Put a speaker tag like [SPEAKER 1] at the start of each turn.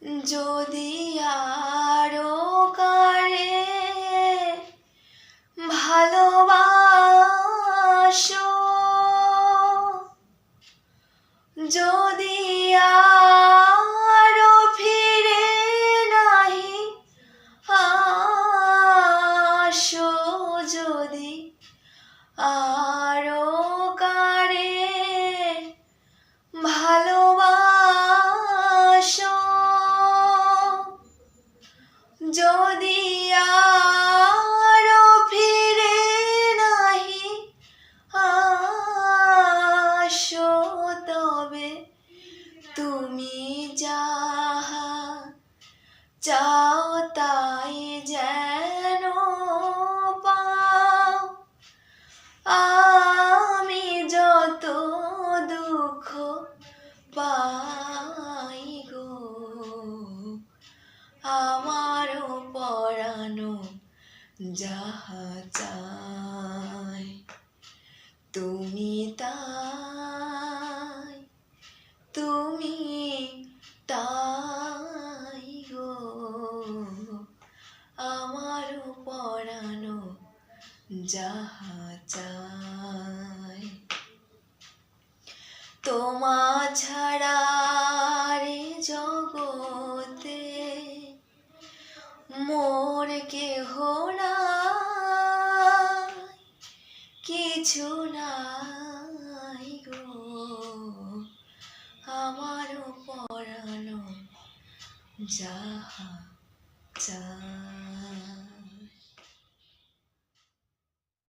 [SPEAKER 1] যদি আরো কারে ভালোবাসো, যদি আরো ফিরে নাহি আসো, যদি আরো কারে ভালোবাসো, যদি আরো ফিরে নাহি আসো, তবে তুমি যাহা চাও তাই যেন পাও। আমি যত দুঃখ পাই গো, আমারও পরানো যাহা চায় তুমি তাই, তুমি তাই গো, আমারও পরানো যাহা চায়। তোমা ছাড়া রে জগতে মোর কেহ নাই, কিছু নাই গো, আমারও পরানো যাহা চায়।